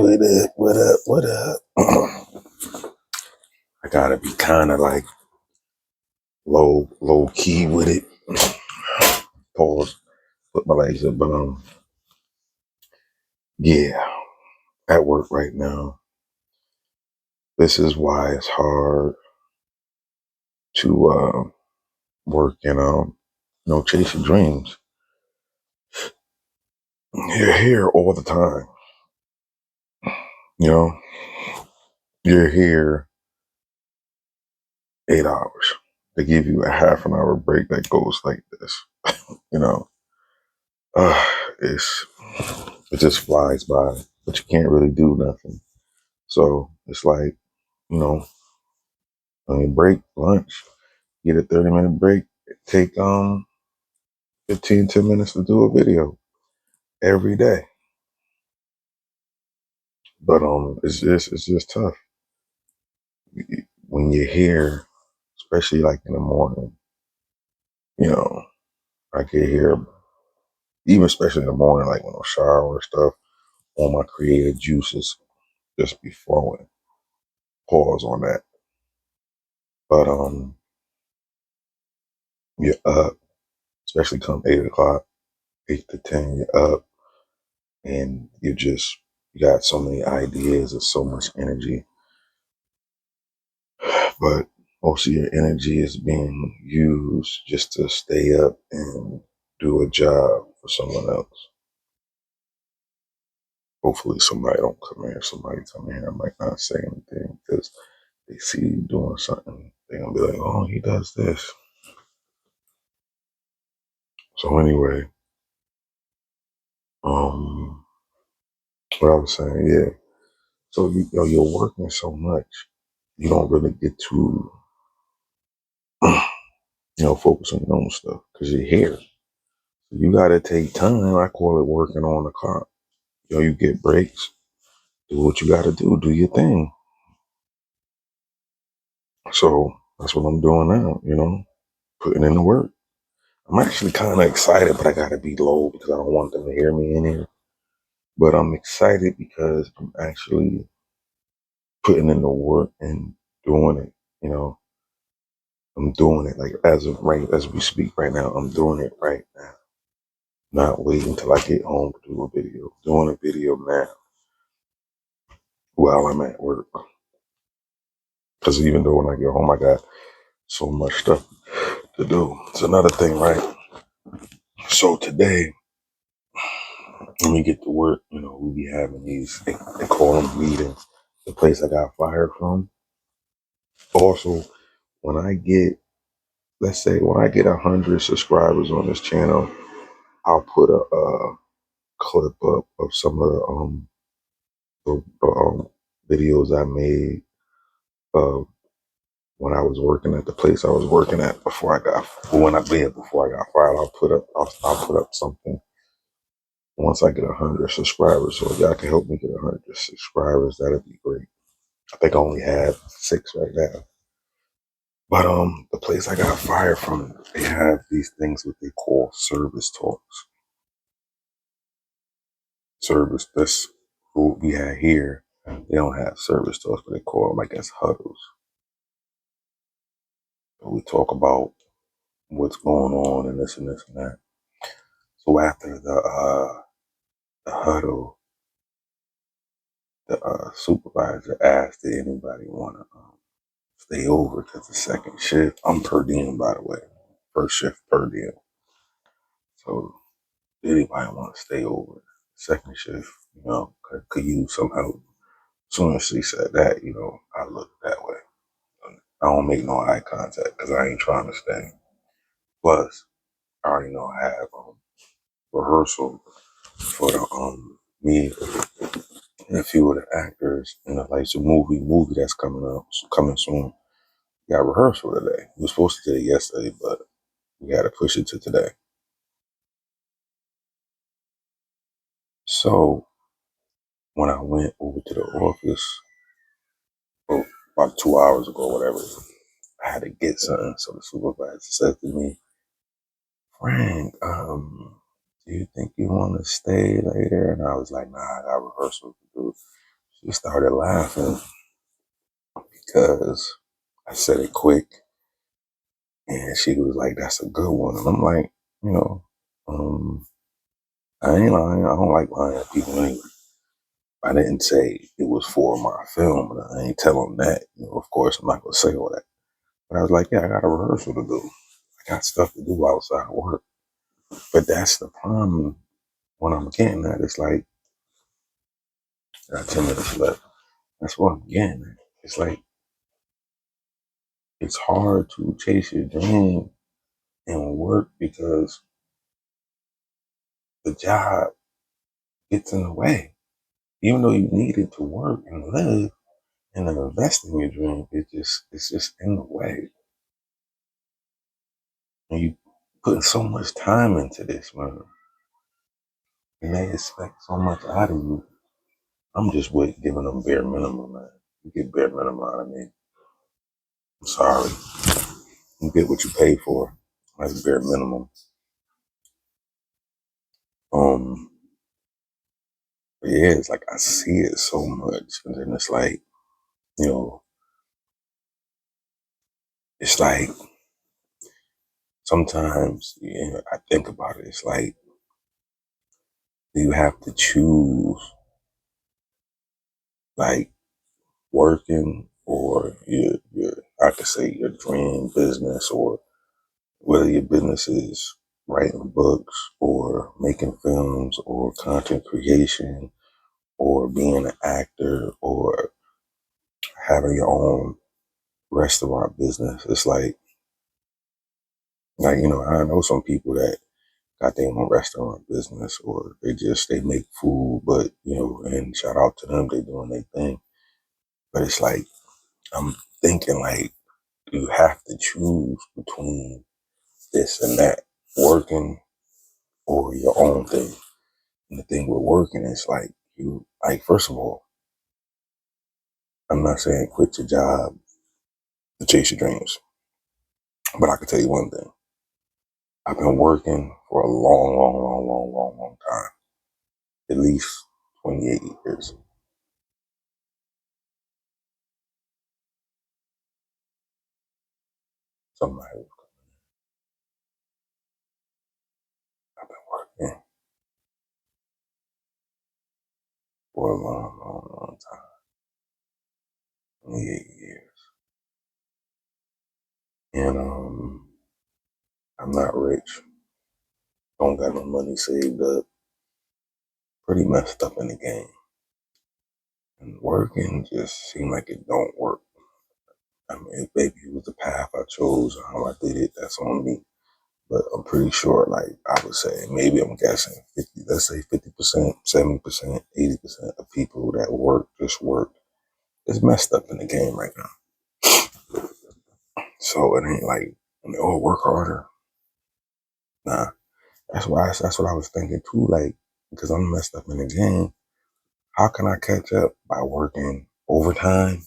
What up? What up? What up? I gotta be kind of like low key with it. Pause. Put my legs up, but yeah, at work right now. This is why it's hard to work and chase your dreams. You're here all the time. You know, you're here 8 hours. They give you a half an hour break that goes like this. You know, uh, it's it just flies by, but you can't really do nothing. So it's like, you know, on your break, lunch, get a 30-minute break, take 15, 10 minutes to do a video every day. But it's just tough. When you're here, especially like in the morning, you know, I get here, even especially in the morning, like when I shower and stuff, all my creative juices just be flowing. Pause on that. But you're up, especially come 8 o'clock, 8 to 10, you're up and you got so many ideas and so much energy, but most of your energy is being used just to stay up and do a job for someone else. Hopefully somebody don't come here. Somebody come here, I might not say anything because they see you doing something. They're gonna be like, oh, he does this. So anyway, what I was saying, yeah. So you're working so much, you don't really get to focus on your own stuff because you're here. You gotta take time. I call it working on the clock. You get breaks, do what you gotta do, do your thing. So that's what I'm doing now, putting in the work. I'm actually kind of excited, but I gotta be low because I don't want them to hear me in here. But I'm excited because I'm actually putting in the work and doing it, you know. I'm doing it like as we speak right now, I'm doing it right now. Not waiting until I get home to do a video. Doing a video now while I'm at work. Because even though when I get home, I got so much stuff to do. It's another thing, right? So today, when we get to work, we be having they call them meetings, the place I got fired from. Also, when I get, let's say, when I get 100 subscribers on this channel, I'll put a clip up of some of the videos I made of when I was working at the place I was working at before I got fired. I'll put up something once I get 100 subscribers. So if y'all can help me get 100 subscribers, that'd be great. I think I only have 6 right now. But the place I got fired from, they have these things what they call service talks. Service, that's what we had here. They don't have service talks, but they call them, I guess, huddles. So we talk about what's going on and this and this and that. So after the huddle, the supervisor asked did anybody want to stay over because the second shift, I'm per diem, by the way, first shift per diem. So did anybody want to stay over? Second shift, could use some help. As soon as she said that, I looked that way. I don't make no eye contact because I ain't trying to stay. Plus, I already know I have rehearsal for the me and a few of the actors in the like some movie that's coming soon. We got rehearsal today. We were supposed to do it yesterday, but we had to push it to today. So when I went over to the office about 2 hours ago, whatever, I had to get something. So the supervisor said to me, Frank, do you think you want to stay later? And I was like, nah, I got rehearsal to do. She started laughing because I said it quick, and she was like, "That's a good one." And I'm like, you know, um, I ain't lying. I don't like lying to people anyway. I didn't say it was for my film, but I ain't tell them that. Of course, I'm not gonna say all that. But I was like, yeah, I got a rehearsal to do. I got stuff to do outside of work. But that's the problem when I'm getting at. It's like, I got 10 minutes left. That's what I'm getting at. It's like, it's hard to chase your dream and work because the job gets in the way. Even though you need it to work and live and to invest in your dream, it's just in the way. And you putting so much time into this, man. And they expect so much out of you. I'm just giving them bare minimum, man. You get bare minimum out of me. I'm sorry. You get what you pay for. That's bare minimum. Um, but yeah, it's like I see it so much, and then it's like, you know, it's like sometimes I think about it. It's like you have to choose, like working or your I could say your dream business, or whether your business is writing books or making films or content creation or being an actor or having your own restaurant business. It's like, I know some people that got their own restaurant business, or they make food, but, and shout out to them, they doing their thing. But it's like, I'm thinking like, you have to choose between this and that, working or your own thing. And the thing with working is like, first of all, I'm not saying quit your job to chase your dreams, but I can tell you one thing. I've been working for a long, long, long, long, long, long time. At least 28 years. Somebody, I've been working for a long, long, long time. 28 years. And I'm not rich. Don't got no money saved up. Pretty messed up in the game. And working just seemed like it don't work. I mean, if maybe it was the path I chose, how I did it, that's on me. But I'm pretty sure, like I would say, maybe I'm guessing 50, let's say 50%, 70%, 80% of people that work just work. It's messed up in the game right now. So it ain't like, work harder. Nah, that's what I was thinking too. Like, because I'm messed up in the game, how can I catch up by working overtime?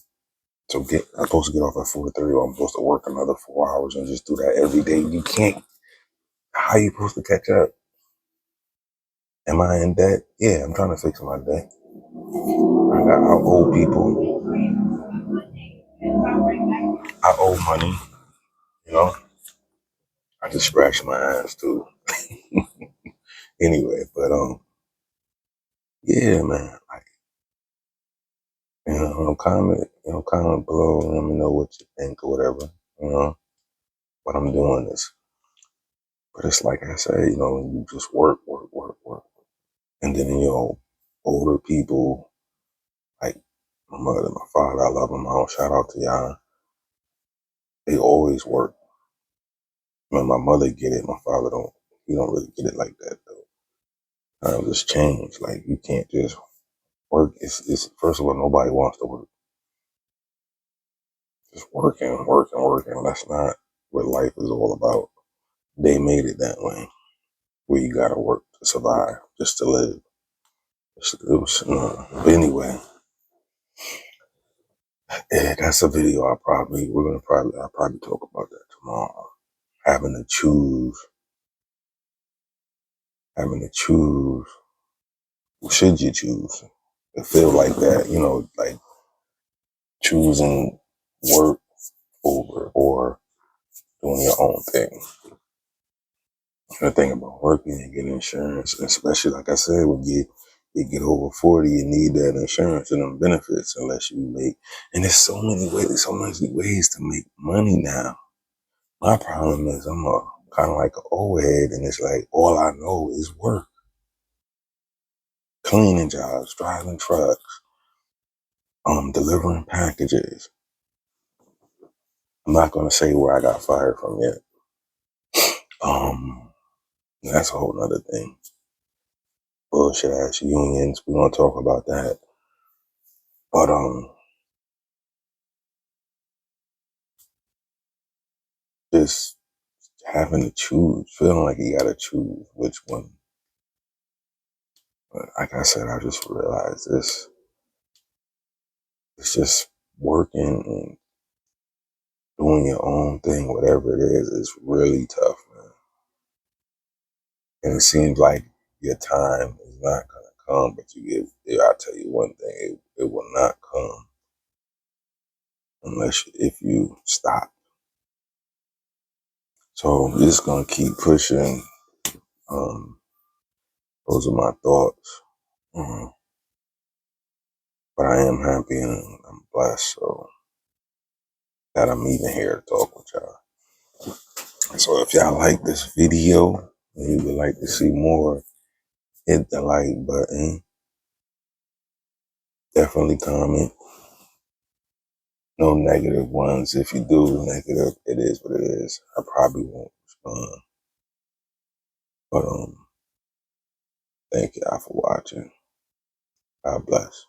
So I'm supposed to get off at 4:30, or I'm supposed to work another 4 hours and just do that every day. You can't. How you supposed to catch up? Am I in debt? Yeah, I'm trying to fix my debt. I owe people. I owe money. You know, I just scratched my ass too. Anyway, but yeah, man. Like, comment below and let me know what you think or whatever. You know, what I'm doing is, but it's like I say, you just work, work, work, work, and then older people like my mother, my father, I love them all. Shout out to y'all. They always work. When my mother get it, my father don't. He don't really get it like that though. Times just change. Like you can't just work. It's first of all, nobody wants to work. Just working, working, working. That's not what life is all about. They made it that way, where you gotta work to survive, just to live. But anyway, yeah, that's a video. I'll probably talk about that tomorrow. Having to choose, having to choose. Should you choose? it feels like that, like choosing work over or doing your own thing. The thing about working and getting insurance, especially like I said, when you get over 40, you need that insurance and them benefits unless you make, and there's so many ways to make money now. My problem is I'm a kind of like an old head, and it's like all I know is work. Cleaning jobs, driving trucks, delivering packages. I'm not gonna say where I got fired from yet. That's a whole nother thing. Bullshit ass unions. We're gonna talk about that. But just having to choose, feeling like you gotta choose which one. But like I said, I just realized this. It's just working and doing your own thing, whatever it is really tough, man. And it seems like your time is not gonna come, but I'll tell you one thing, it will not come if you stop. So I'm just gonna keep pushing. Those are my thoughts. But I am happy and I'm blessed, so that I'm even here to talk with y'all. So if y'all like this video and you would like to see more, hit the like button. Definitely comment. No negative ones. If you do negative, it is what it is. I probably won't respond. But thank y'all for watching. God bless.